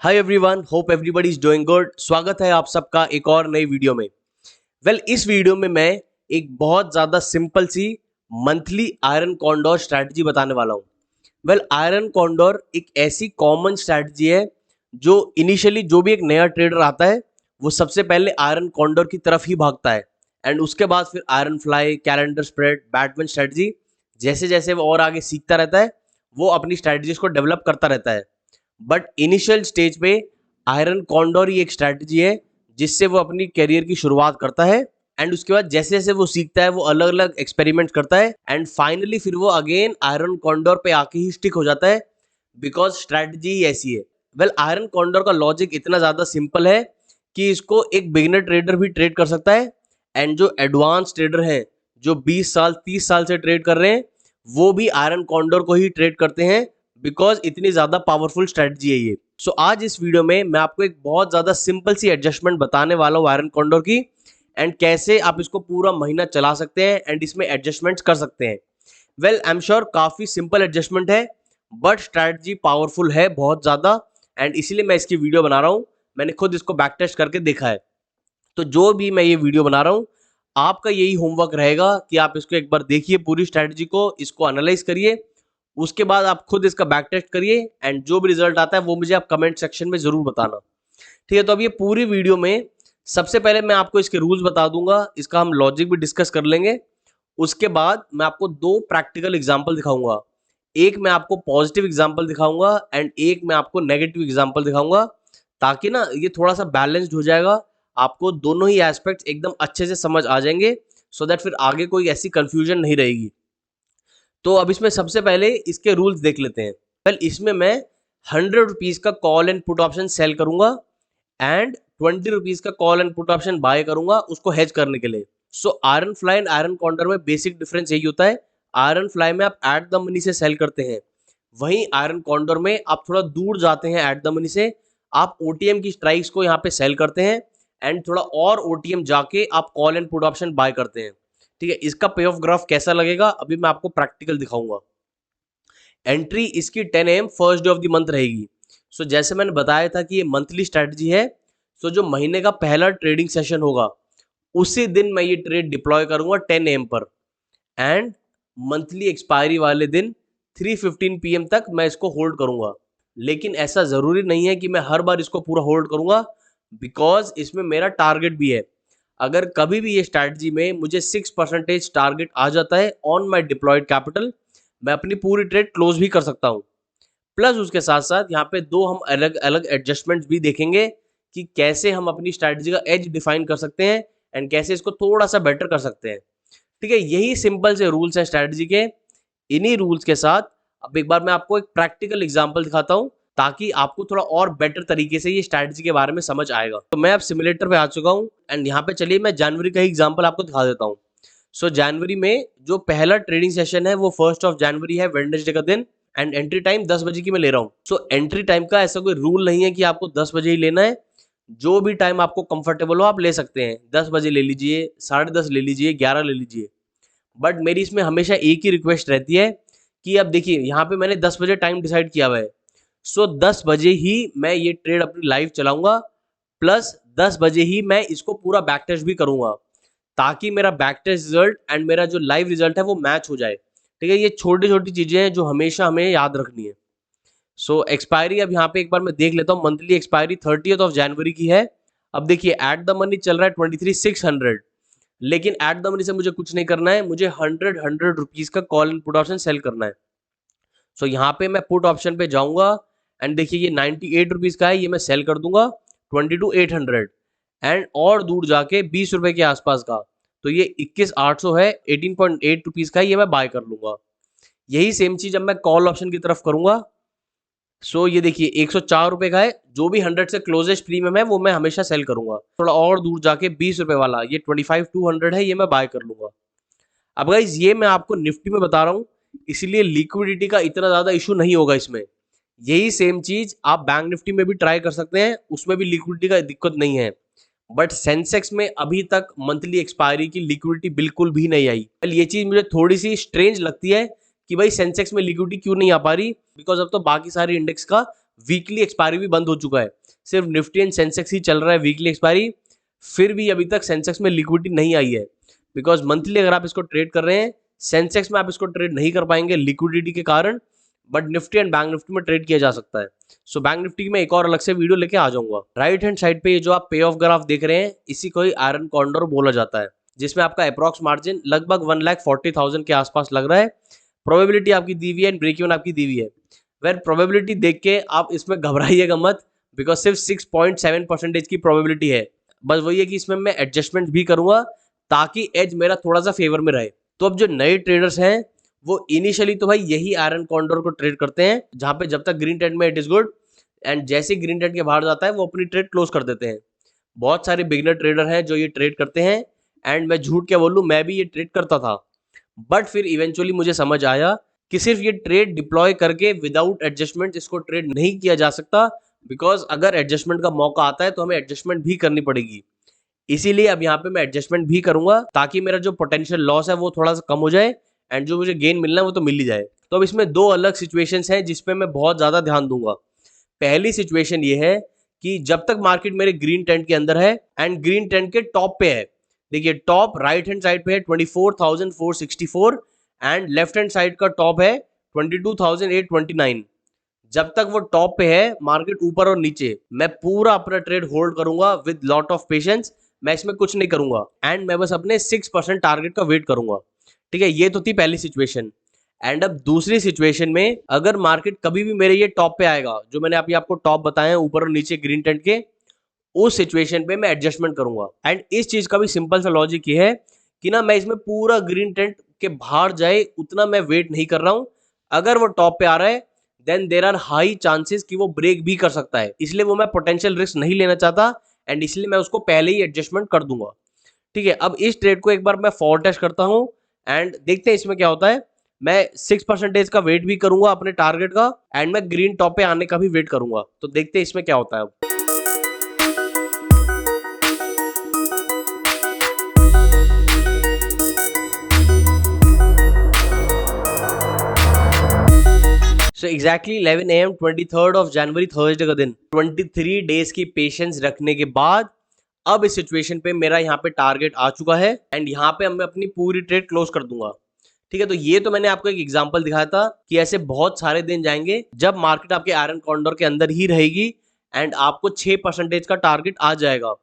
Hi everyone, hope everybody is doing good. स्वागत है आप सबका एक और नई वीडियो में। इस वीडियो में मैं एक बहुत ज़्यादा सिंपल सी मंथली आयरन कॉन्डोर स्ट्रैटेजी बताने वाला हूँ। आयरन कॉन्डोर एक ऐसी कॉमन स्ट्रैटेजी है जो इनिशियली जो भी एक नया ट्रेडर आता है वो सबसे पहले आयरन कॉन्डोर की तरफ ही भागता है एंड उसके बाद फिर iron fly, calendar spread, Batman strategy जैसे जैसे वो और आगे सीखता रहता है वो अपनी स्ट्रैटेजीज को डेवलप करता रहता है। बट इनिशियल स्टेज पे आयरन कॉन्डोर ही एक स्ट्रैटेजी है जिससे वो अपनी करियर की शुरुआत करता है एंड उसके बाद जैसे जैसे वो सीखता है वो अलग अलग एक्सपेरिमेंट करता है एंड फाइनली फिर वो अगेन आयरन कॉन्डोर पे आके ही स्टिक हो जाता है बिकॉज स्ट्रैटेजी ही ऐसी है। आयरन कॉन्डोर का लॉजिक इतना ज़्यादा सिंपल है कि इसको एक बिगिनर ट्रेडर भी ट्रेड कर सकता है एंड जो एडवांस ट्रेडर हैं जो 20 साल 30 साल से ट्रेड कर रहे हैं वो भी आयरन कॉन्डोर को ही ट्रेड करते हैं बिकॉज इतनी ज़्यादा पावरफुल स्ट्रैटेजी है ये। आज इस वीडियो में मैं आपको एक बहुत ज़्यादा सिंपल सी एडजस्टमेंट बताने वाला हूँ आयरन कॉन्डोर की एंड कैसे आप इसको पूरा महीना चला सकते हैं एंड इसमें एडजस्टमेंट्स कर सकते हैं। आई एम श्योर काफ़ी सिंपल एडजस्टमेंट है बट स्ट्रैटेजी पावरफुल है बहुत ज़्यादा एंड इसीलिए मैं इसकी वीडियो बना रहा हूँ। मैंने खुद इसको बैक टेस्ट करके देखा है। तो जो भी मैं ये वीडियो बना रहा हूँ आपका यही होमवर्क रहेगा कि आप इसको एक बार देखिए, पूरी स्ट्रैटेजी को, इसको एनालाइज करिए, उसके बाद आप खुद इसका बैक टेस्ट करिए एंड जो भी रिजल्ट आता है वो मुझे आप कमेंट सेक्शन में जरूर बताना। ठीक है, तो अब ये पूरी वीडियो में सबसे पहले मैं आपको इसके रूल्स बता दूंगा, इसका हम लॉजिक भी डिस्कस कर लेंगे। उसके बाद मैं आपको दो प्रैक्टिकल एग्जाम्पल दिखाऊंगा, एक मैं आपको पॉजिटिव एग्जाम्पल दिखाऊंगा एंड एक मैं आपको नेगेटिव एग्जाम्पल दिखाऊंगा, ताकि ना ये थोड़ा सा बैलेंस्ड हो जाएगा, आपको दोनों ही एस्पेक्ट्स एकदम अच्छे से समझ आ जाएंगे सो दैट फिर आगे कोई ऐसी कंफ्यूजन नहीं रहेगी। तो अब इसमें सबसे पहले इसके रूल्स देख लेते हैं। इसमें मैं 100 रुपीज़ का call and put option sell करूंगा एंड 20 रुपीज़ का call and put option buy करूंगा उसको हेज करने के लिए। Iron fly and iron condor में बेसिक डिफरेंस यही होता है, आयरन फ्लाई में आप एट द मनी से सेल करते हैं, वहीं आयरन काउंटर में आप थोड़ा दूर जाते हैं एट द मनी से, आप ओटीएम की स्ट्राइक्स को यहाँ पे सेल करते हैं एंड थोड़ा और ओटीएम जाके आप call and put option buy करते हैं। ठीक है, इसका पे ऑफ ग्राफ कैसा लगेगा अभी मैं आपको प्रैक्टिकल दिखाऊंगा। एंट्री इसकी 10 AM first day of the month रहेगी। जैसे मैंने बताया था कि ये मंथली स्ट्रैटेजी है, जो महीने का पहला ट्रेडिंग सेशन होगा उसी दिन मैं ये ट्रेड डिप्लॉय करूंगा 10 AM पर एंड मंथली एक्सपायरी वाले दिन 3:15 PM तक मैं इसको होल्ड करूंगा। लेकिन ऐसा ज़रूरी नहीं है कि मैं हर बार इसको पूरा होल्ड करूंगा बिकॉज इसमें मेरा टारगेट भी है। अगर कभी भी ये स्ट्रैटेजी में मुझे 6% टारगेट आ जाता है ऑन माई डिप्लॉयड कैपिटल, मैं अपनी पूरी ट्रेड क्लोज भी कर सकता हूँ। प्लस उसके साथ साथ यहाँ पे दो हम अलग अलग एडजस्टमेंट्स भी देखेंगे कि कैसे हम अपनी स्ट्रैटेजी का एज डिफाइन कर सकते हैं एंड कैसे इसको थोड़ा सा बेटर कर सकते हैं। ठीक है, यही सिंपल से रूल्स हैं स्ट्रैटेजी के। इन्हीं रूल्स के साथ अब एक बार मैं आपको एक प्रैक्टिकल एग्जांपल दिखाता हूँ ताकि आपको थोड़ा और बेटर तरीके से ये स्ट्रैटेजी के बारे में समझ आएगा। तो मैं अब सिमुलेटर पे आ चुका हूँ एंड यहाँ पे चलिए मैं जनवरी का ही एग्जांपल आपको दिखा देता हूँ। जनवरी में जो पहला ट्रेडिंग सेशन है वो 1 है, वेडनेसडे का दिन एंड एंट्री टाइम 10 बजे की मैं ले रहा हूँ। एंट्री टाइम का ऐसा कोई रूल नहीं है कि आपको 10 बजे ही लेना है, जो भी टाइम आपको कंफर्टेबल हो आप ले सकते हैं। 10 बजे ले लीजिए, 10:30 ले लीजिए, 11 ले लीजिए। बट मेरी इसमें हमेशा एक ही रिक्वेस्ट रहती है कि अब देखिए यहाँ पे मैंने 10 बजे टाइम डिसाइड किया हुआ है, 10 बजे ही मैं ये ट्रेड अपनी लाइव चलाऊंगा, प्लस 10 बजे ही मैं इसको पूरा बैक टेस्ट भी करूंगा ताकि मेरा बैक टेस्ट रिजल्ट एंड मेरा जो लाइव रिजल्ट है वो मैच हो जाए। ठीक है, ये छोटी छोटी चीजें हैं जो हमेशा हमें याद रखनी है। एक्सपायरी अब यहाँ पे एक बार मैं देख लेता हूँ, मंथली एक्सपायरी 30 जनवरी की है। अब देखिए एट द मनी चल रहा है 23,600, लेकिन एट द मनी से मुझे कुछ नहीं करना है, मुझे 100 रुपीज का call and put option cell करना है। यहाँ पे मैं पुट ऑप्शन पे जाऊंगा एंड देखिए ये 98 रुपीज का है, ये मैं सेल कर दूंगा 22,800 एंड और दूर जाके 20 रुपए के आसपास का, तो ये 21,800 है, 18.8 रुपीज का है, ये मैं बाय कर लूंगा। यही सेम चीज अब मैं कॉल ऑप्शन की तरफ करूंगा। ये देखिए 104 रुपए का है, जो भी 100 से क्लोजेस्ट प्रीमियम है वो मैं हमेशा सेल करूंगा। थोड़ा और दूर जाके 20 रुपए वाला ये 25,200 है, ये मैं बाय कर लूंगा। अब गाइज ये मैं आपको निफ्टी में बता रहा हूँ, इसलिए लिक्विडिटी का इतना ज्यादा इशू नहीं होगा इसमें। यही सेम चीज आप बैंक निफ्टी में भी ट्राई कर सकते हैं, उसमें भी लिक्विडिटी का दिक्कत नहीं है। बट सेंसेक्स में अभी तक मंथली एक्सपायरी की लिक्विडिटी बिल्कुल भी नहीं आई। ये चीज मुझे थोड़ी सी स्ट्रेंज लगती है कि भाई सेंसेक्स में लिक्विडिटी क्यों नहीं आ पा रही, बिकॉज अब तो बाकी सारी इंडेक्स का वीकली एक्सपायरी भी बंद हो चुका है, सिर्फ निफ्टी एंड सेंसेक्स ही चल रहा है वीकली एक्सपायरी, फिर भी अभी तक सेंसेक्स में लिक्विडिटी नहीं आई है। बिकॉज मंथली अगर आप इसको ट्रेड कर रहे हैं, सेंसेक्स में आप इसको ट्रेड नहीं कर पाएंगे लिक्विडिटी के कारण, but Nifty and bank Nifty में ट्रेड किया जा सकता है। सो बैंक निफ्टी की मैं एक और अलग से वीडियो लेके आ जाऊंगा। राइट हैंड साइड पे ये जो आप पे ऑफ ग्राफ देख रहे हैं, इसी को ही आयरन कॉन्डोर बोला जाता है, जिसमें आपका अप्रॉक्स मार्जिन लगभग 1,40,000 के आसपास लग रहा है। प्रोबेबिलिटी आपकी दी हुई है एंड ब्रेक इवन आपकी दी हुई है। वेर प्रोबेबिलिटी देख के आप इसमें घबराइएगा मत, बिकॉज सिर्फ 6.7% की प्रोबेबिलिटी है। बस वही है कि इसमें मैं एडजस्टमेंट भी करूंगा ताकि एज मेरा थोड़ा सा फेवर में रहे। तो अब जो नए ट्रेडर्स हैं वो इनिशियली तो भाई यही आयरन कॉन्डोर को ट्रेड करते हैं, जहां पे जब तक ग्रीन ट्रेंड में इट इज गुड, एंड जैसे ग्रीन ट्रेंड के बाहर जाता है वो अपनी ट्रेड क्लोज कर देते हैं। बहुत सारे बिगिनर ट्रेडर हैं जो ये ट्रेड करते हैं, एंड मैं झूठ क्या बोलूं, मैं भी ये ट्रेड करता था, बट फिर इवेंचुअली मुझे समझ आया कि सिर्फ ये ट्रेड डिप्लॉय करके विदाउट एडजस्टमेंट इसको ट्रेड नहीं किया जा सकता, बिकॉज अगर एडजस्टमेंट का मौका आता है तो हमें एडजस्टमेंट भी करनी पड़ेगी। इसीलिए अब यहाँ पे मैं एडजस्टमेंट भी करूंगा ताकि मेरा जो पोटेंशियल लॉस है वो थोड़ा सा कम हो जाए, एंड जो मुझे गेन मिलना है वो तो मिल ही जाए। तो अब इसमें दो अलग सिचुएशंस हैं जिसपे मैं बहुत ज्यादा ध्यान दूंगा। पहली सिचुएशन ये है कि जब तक मार्केट मेरे ग्रीन ट्रेंड के अंदर है एंड ग्रीन ट्रेंड के टॉप पे है, देखिए टॉप राइट हैंड साइड पे है 24,464 एंड लेफ्ट हैंड साइड का टॉप है 22,829। जब तक वो टॉप पे है, मार्केट ऊपर और नीचे, मैं पूरा अपना ट्रेड होल्ड करूंगा विद लॉट ऑफ पेशेंस। मैं इसमें कुछ नहीं करूंगा एंड मैं बस अपने 6% टारगेट का वेट करूंगा। ठीक है, ये तो थी पहली सिचुएशन। एंड अब दूसरी सिचुएशन में अगर मार्केट कभी भी मेरे ये टॉप पे आएगा, जो मैंने अभी आपको टॉप बताए हैं ऊपर और नीचे ग्रीन ट्रेंड के, उस सिचुएशन पे मैं एडजस्टमेंट करूंगा। एंड इस चीज का भी सिंपल सा लॉजिक ये है कि ना मैं इसमें पूरा ग्रीन ट्रेंड के बाहर जाए उतना मैं वेट नहीं कर रहा हूं। अगर वो टॉप पे आ रहा है then there are high chances कि वो ब्रेक भी कर सकता है, इसलिए वो मैं पोटेंशियल रिस्क नहीं लेना चाहता, एंड इसलिए मैं उसको पहले ही एडजस्टमेंट कर दूंगा। ठीक है, अब इस ट्रेड को एक बार मैं फॉर टेस्ट करता हूं एंड देखते हैं इसमें क्या होता है। मैं 6% का वेट भी करूंगा अपने टारगेट का, एंड मैं ग्रीन टॉप पे आने का भी वेट करूंगा। तो देखते हैं इसमें क्या होता है। अब so exactly 11 AM 23rd of January Thursday का दिन, 23 डेज की पेशेंस रखने के बाद अब इस सिचुएशन पे मेरा यहाँ पे टारगेट आ चुका है, एंड यहाँ पे मैं अपनी पूरी ट्रेड क्लोज कर दूंगा। ठीक है, तो ये तो मैंने आपको एक एग्जांपल दिखाया था कि ऐसे बहुत सारे दिन जाएंगे जब मार्केट आपके आयरन कॉन्डोर के अंदर ही रहेगी एंड आपको 6% का टारगेट आ जाएगा,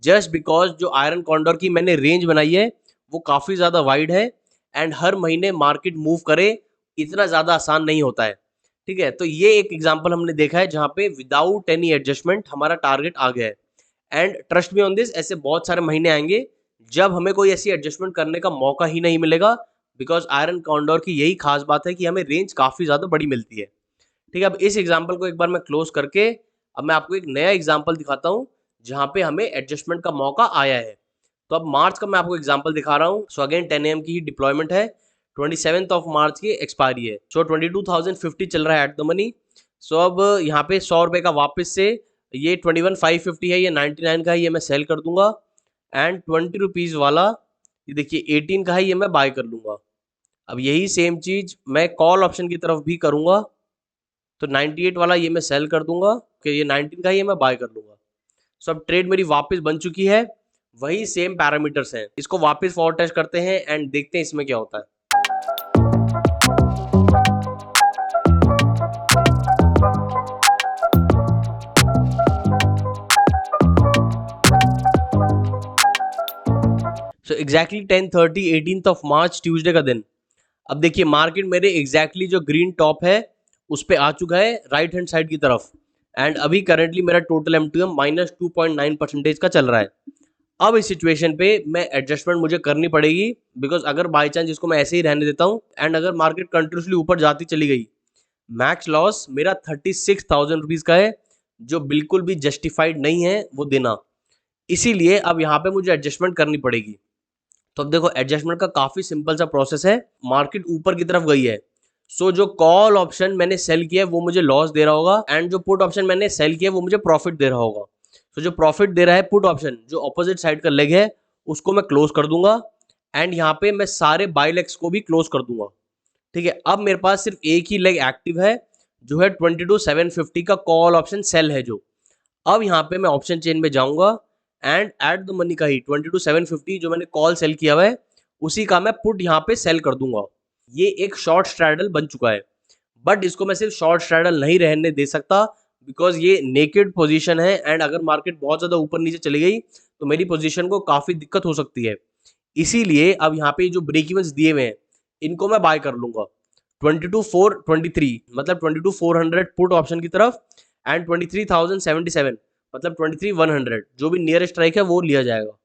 जस्ट बिकॉज जो आयरन कॉन्डोर की मैंने रेंज बनाई है वो काफी ज्यादा वाइड है, एंड हर महीने मार्केट मूव करे इतना ज्यादा आसान नहीं होता है। ठीक है, तो ये एक एग्जांपल हमने देखा है जहां पे विदाउट एनी एडजस्टमेंट हमारा टारगेट आ गया है, and trust me on this, ऐसे बहुत सारे महीने आएंगे जब हमें कोई ऐसी एडजस्टमेंट करने का मौका ही नहीं मिलेगा, बिकॉज आयरन कॉन्डोर की यही खास बात है कि हमें रेंज काफी ज्यादा बड़ी मिलती है। ठीक है, अब इस एग्जांपल को एक बार मैं क्लोज करके अब मैं आपको एक नया एग्जांपल दिखाता हूं जहां पे हमें एडजस्टमेंट का मौका आया है। तो अब मार्च का मैं आपको एग्जांपल दिखा रहा हूं। सो अगेन 10 AM की ही डिप्लॉयमेंट है, 27 ऑफ मार्च की एक्सपायरी है। सो 22,050 चल रहा है एट द मनी। सो अब यहाँ पे 100 रुपये का वापस से ये 21,550 है, ये 99 का है, ये मैं सेल कर दूंगा, एंड 20 रुपीज़ वाला ये देखिए 18 का है, ये मैं बाय कर लूंगा। अब यही सेम चीज मैं कॉल ऑप्शन की तरफ भी करूंगा, तो 98 वाला ये मैं सेल कर दूंगा कि ये 19 का है, ये मैं बाय कर लूंगा। सो अब ट्रेड मेरी वापस बन चुकी है, वही सेम पैरामीटर्स हैं, इसको वापस फॉर टेस्ट करते हैं एंड देखते हैं इसमें क्या होता है। So exactly 10:30 18th of March Tuesday का दिन। अब देखिए मार्केट मेरे एग्जैक्टली जो ग्रीन टॉप है उस पे आ चुका है राइट हैंड साइड की तरफ, एंड अभी करंटली मेरा टोटल M2M -2.9% का चल रहा है। अब इस सिचुएशन पे मैं एडजस्टमेंट मुझे करनी पड़ेगी, बिकॉज अगर बाई चांस इसको मैं ऐसे ही रहने देता हूँ एंड अगर मार्केट कंटिन्यूसली ऊपर जाती चली गई, मैक्स लॉस मेरा 36,000 रुपीज़ का है, जो बिल्कुल भी जस्टिफाइड नहीं है वो देना। इसीलिए अब यहाँ पे मुझे एडजस्टमेंट करनी पड़ेगी। तो अब देखो एडजस्टमेंट का काफी सिंपल सा प्रोसेस है। मार्केट ऊपर की तरफ गई है, सो जो कॉल ऑप्शन मैंने सेल किया है वो मुझे लॉस दे रहा होगा, एंड जो पुट ऑप्शन मैंने सेल किया है वो मुझे प्रॉफिट दे रहा होगा। तो जो प्रॉफिट दे रहा है पुट ऑप्शन, जो ऑपोजिट साइड का लेग है, उसको मैं क्लोज कर दूंगा, एंड यहाँ पे मैं सारे बाय लेग्स को भी क्लोज कर दूंगा। ठीक है, अब मेरे पास सिर्फ एक ही लेग एक्टिव है जो है 22,750 का कॉल ऑप्शन सेल है जो। अब यहाँ पे मैं ऑप्शन चेन में जाऊंगा एंड एट द मनी का ही 22,750 जो मैंने कॉल सेल किया हुआ है उसी का मैं पुट यहाँ पे सेल कर दूंगा। ये एक शॉर्ट स्ट्रैडल बन चुका है, बट इसको मैं सिर्फ शॉर्ट स्ट्रैडल नहीं रहने दे सकता बिकॉज ये नेकेड पोजीशन है एंड अगर मार्केट बहुत ज्यादा ऊपर नीचे चली गई तो मेरी पोजीशन को काफी दिक्कत हो सकती है। इसीलिए अब यहाँ पे जो ब्रेक इवन्स दिए हुए हैं इनको मैं बाय कर लूंगा 22,423 मतलब 22,400 पुट ऑप्शन की तरफ एंड 23,077 मतलब 23,100 जो भी नियरेस्ट स्ट्राइक है वो लिया जाएगा।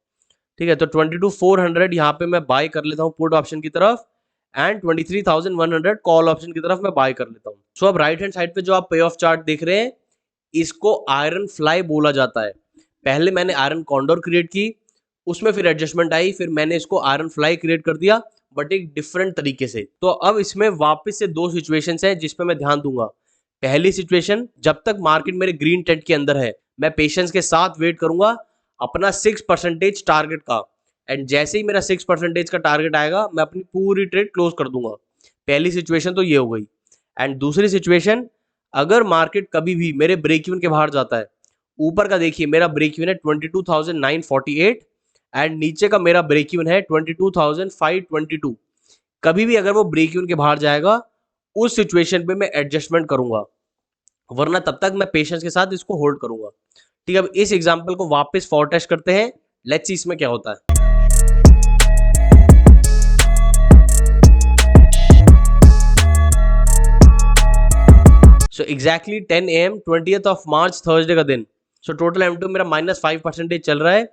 ठीक है, तो 22,400 यहाँ पे मैं बाय कर लेता हूँ पुट ऑप्शन की तरफ एंड 23,100 कॉल ऑप्शन की तरफ मैं बाय कर लेता हूँ। सो अब राइट हैंड साइड पे जो आप पे ऑफ चार्ट देख रहे हैं इसको आयरन फ्लाई बोला जाता है। पहले मैंने आयरन कॉन्डोर क्रिएट की, उसमें फिर एडजस्टमेंट आई, फिर मैंने इसको आयरन फ्लाई क्रिएट कर दिया बट एक डिफरेंट तरीके से। तो अब इसमें वापस से दो सिचुएशंस हैं जिस पे मैं ध्यान दूंगा। पहली सिचुएशन, जब तक मार्केट मेरे ग्रीन टेंट के अंदर है मैं पेशेंस के साथ वेट करूंगा अपना 6% टारगेट का, एंड जैसे ही मेरा 6% का टारगेट आएगा मैं अपनी पूरी ट्रेड क्लोज कर दूंगा। पहली सिचुएशन तो ये हो गई। एंड दूसरी सिचुएशन, अगर मार्केट कभी भी मेरे ब्रेक इवन के बाहर जाता है, ऊपर का देखिए मेरा ब्रेक इवन है 22,948 एंड नीचे का मेरा ब्रेक इवन है 22,522, कभी भी अगर वो ब्रेक इवन के बाहर जाएगा उस सिचुएशन पे मैं एडजस्टमेंट करूंगा, वरना तब तक मैं पेशेंस के साथ इसको होल्ड करूंगा। ठीक है, अब इस एग्जांपल को वापस फॉर टेस्ट करते हैं, लेट्स सी इसमें क्या होता है। So exactly 10 AM 20th of March Thursday का दिन। सो टोटल M2 मेरा -5% चल रहा है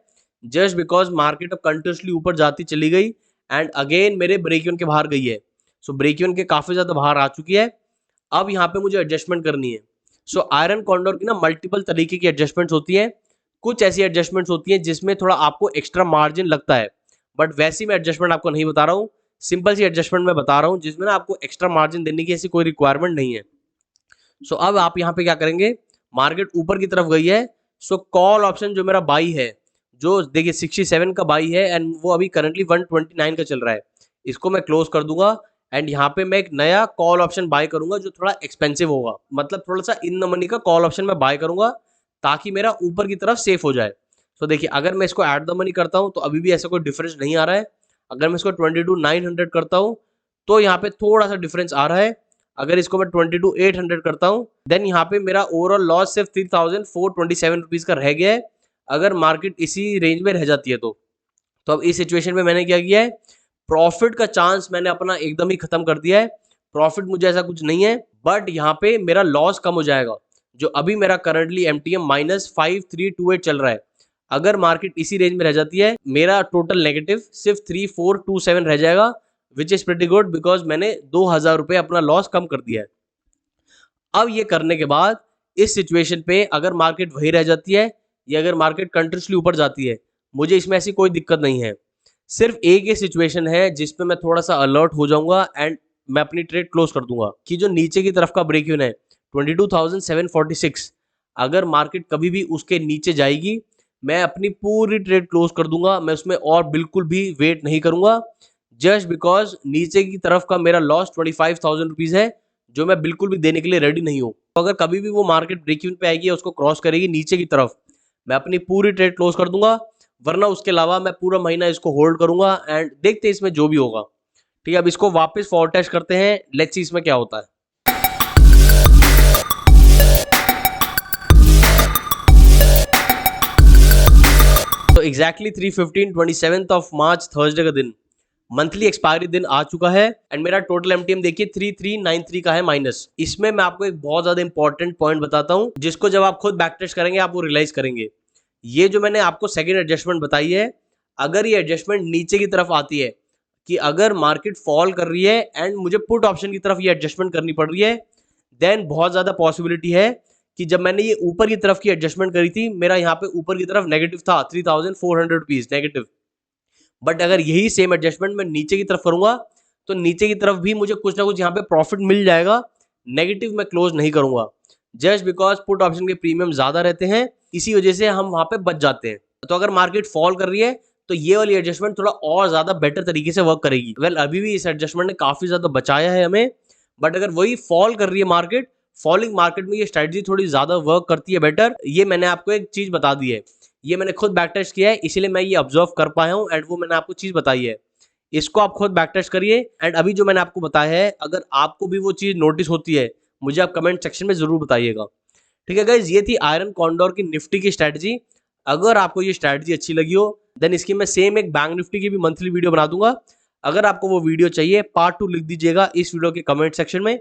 जस्ट बिकॉज मार्केट अब कंटिन्यूसली ऊपर जाती चली गई एंड अगेन मेरे ब्रेक इवन के बाहर गई है। सो ब्रेक इवन के काफी ज्यादा बाहर आ चुकी है। अब यहाँ पे मुझे एडजस्टमेंट करनी है। सो आयरन कॉन्डोर की ना मल्टीपल तरीके की एडजस्टमेंट्स होती हैं। कुछ ऐसी एडजस्टमेंट्स होती हैं जिसमें थोड़ा आपको एक्स्ट्रा मार्जिन लगता है, बट वैसी मैं एडजस्टमेंट आपको नहीं बता रहा हूँ। सिंपल सी एडजस्टमेंट मैं बता रहा हूँ जिसमें ना आपको एक्स्ट्रा मार्जिन देने की ऐसी कोई रिक्वायरमेंट नहीं है। सो अब आप यहाँ पे क्या करेंगे, मार्केट ऊपर की तरफ गई है, सो कॉल ऑप्शन जो मेरा बाई है, जो देखिए 67 का बाई है एंड वो अभी करंटली 129 का चल रहा है, इसको मैं क्लोज कर दूंगा एंड यहाँ पे मैं एक नया कॉल ऑप्शन बाय करूंगा जो थोड़ा एक्सपेंसिव होगा, मतलब थोड़ा सा इन द मनी का कॉल ऑप्शन मैं बाय करूंगा ताकि मेरा ऊपर की तरफ सेफ हो जाए। सो देखिए अगर मैं इसको एट द मनी करता हूँ तो अभी भी ऐसा कोई डिफरेंस नहीं आ रहा है। अगर मैं इसको 22,900 करता हूँ तो यहाँ पे थोड़ा सा डिफरेंस आ रहा है। अगर इसको मैं 22,800 करता हूँ देन यहाँ पे मेरा ओवरऑल लॉस सिर्फ 3,427 रुपीज का रह गया है अगर मार्केट इसी रेंज में रह जाती है तो अब इस सिचुएशन में मैंने क्या किया है, प्रॉफिट का चांस मैंने अपना एकदम ही खत्म कर दिया है। प्रॉफिट मुझे ऐसा कुछ नहीं है, बट यहाँ पे मेरा लॉस कम हो जाएगा। जो अभी मेरा करंटली MTM -5328 चल रहा है, अगर मार्केट इसी रेंज में रह जाती है मेरा टोटल नेगेटिव सिर्फ 3,427 रह जाएगा, which is pretty good because मैंने 2,000 रुपये अपना लॉस कम कर दिया है। अब ये करने के बाद इस सिचुएशन पे अगर मार्केट वही रह जाती है या अगर मार्केट कंटिन्यूसली ऊपर जाती है, मुझे इसमें ऐसी कोई दिक्कत नहीं है। सिर्फ एक ही सिचुएशन है जिसपे मैं थोड़ा सा अलर्ट हो जाऊंगा एंड मैं अपनी ट्रेड क्लोज कर दूंगा कि जो नीचे की तरफ का ब्रेक इवन है 22,746, अगर मार्केट कभी भी उसके नीचे जाएगी मैं अपनी पूरी ट्रेड क्लोज कर दूंगा, मैं उसमें और बिल्कुल भी वेट नहीं करूंगा जस्ट बिकॉज नीचे की तरफ का मेरा लॉस 25,000 रुपीज है जो मैं बिल्कुल भी देने के लिए रेडी नहीं हूँ। तो अगर कभी भी वो मार्केट ब्रेक इवन पे आएगी या उसको क्रॉस करेगी नीचे की तरफ, मैं अपनी पूरी ट्रेड क्लोज कर दूंगा, वरना उसके अलावा मैं पूरा महीना इसको होल्ड करूंगा एंड देखते हैं इसमें जो भी होगा। ठीक है, अब इसको वापस फॉर टेस्ट करते हैं, लेट्स सी इसमें क्या होता है। तो exactly 3:15 27th of March Thursday का दिन, मंथली एक्सपायरी दिन आ चुका है एंड मेरा टोटल MTM देखिए 3393 का है माइनस। इसमें मैं आपको एक बहुत ज्यादा इंपॉर्टेंट पॉइंट बताता हूं जिसको जब आप खुद बैक टेस्ट करेंगे आप वो रियलाइज करेंगे। ये जो मैंने आपको सेकंड एडजस्टमेंट बताई है, अगर ये एडजस्टमेंट नीचे की तरफ आती है कि अगर मार्केट फॉल कर रही है एंड मुझे पुट ऑप्शन की तरफ ये एडजस्टमेंट करनी पड़ रही है, देन बहुत ज्यादा पॉसिबिलिटी है कि जब मैंने ये ऊपर की तरफ की एडजस्टमेंट करी थी मेरा यहाँ पे ऊपर की तरफ नेगेटिव था 3,400 रुपीज नेगेटिव, बट अगर यही सेम एडजस्टमेंट मैं नीचे की तरफ करूंगा तो नीचे की तरफ भी मुझे कुछ ना कुछ यहाँ पे प्रॉफिट मिल जाएगा, नेगेटिव मैं क्लोज नहीं करूंगा जस्ट बिकॉज पुट ऑप्शन के प्रीमियम ज्यादा रहते हैं, इसी वजह से हम वहां पे बच जाते हैं। तो अगर मार्केट फॉल कर रही है तो ये वाली एडजस्टमेंट थोड़ा और ज्यादा बेटर तरीके से वर्क करेगी। वेल अभी भी इस एडजस्टमेंट ने काफी ज्यादा बचाया है हमें, बट अगर वही फॉल कर रही है मार्केट फॉलिंग मार्केट में ये स्ट्रेटजी थोड़ी ज्यादा वर्क करती है बेटर, ये मैंने आपको एक चीज बता दी है, ये मैंने खुद बैक टेस्ट किया है, इसीलिए मैं ये ऑब्जर्व कर पाया हूँ एंड वो मैंने आपको चीज बताई है। इसको आप खुद बैक टेस्ट करिए एंड अभी जो मैंने आपको बताया है, अगर आपको भी वो चीज नोटिस होती है मुझे आप कमेंट सेक्शन में जरूर बताइएगा। ठीक है गाइज, ये थी आयरन कॉन्डोर की निफ्टी की स्ट्रेटजी। अगर आपको ये स्ट्रेटजी अच्छी लगी हो देन इसकी मैं सेम एक बैंक निफ्टी की भी मंथली वीडियो बना दूंगा। अगर आपको वो वीडियो चाहिए पार्ट 2 लिख दीजिएगा इस वीडियो के कमेंट सेक्शन में,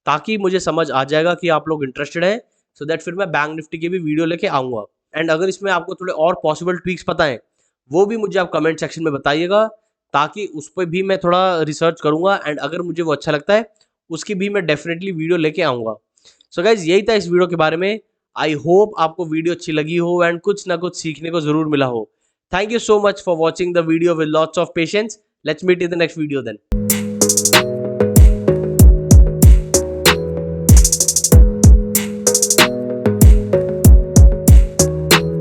ताकि मुझे समझ आ जाएगा कि आप लोग इंटरेस्टेड हैं, सो दैट फिर मैं बैंक निफ्टी की भी वीडियो लेके आऊंगा। एंड अगर इसमें आपको थोड़े और पॉसिबल ट्वीक्स पता है वो भी मुझे आप कमेंट सेक्शन में बताइएगा, ताकि उस पर भी मैं थोड़ा रिसर्च करूंगा एंड अगर मुझे वो अच्छा लगता है उसकी भी मैं डेफिनेटली वीडियो लेके आऊंगा। सो गाइज यही था इस वीडियो के बारे में। आई होप आपको वीडियो अच्छी लगी हो एंड कुछ ना कुछ सीखने को जरूर मिला हो। Thank you so much for watching the video with lots of patience. Let's meet in the next video then.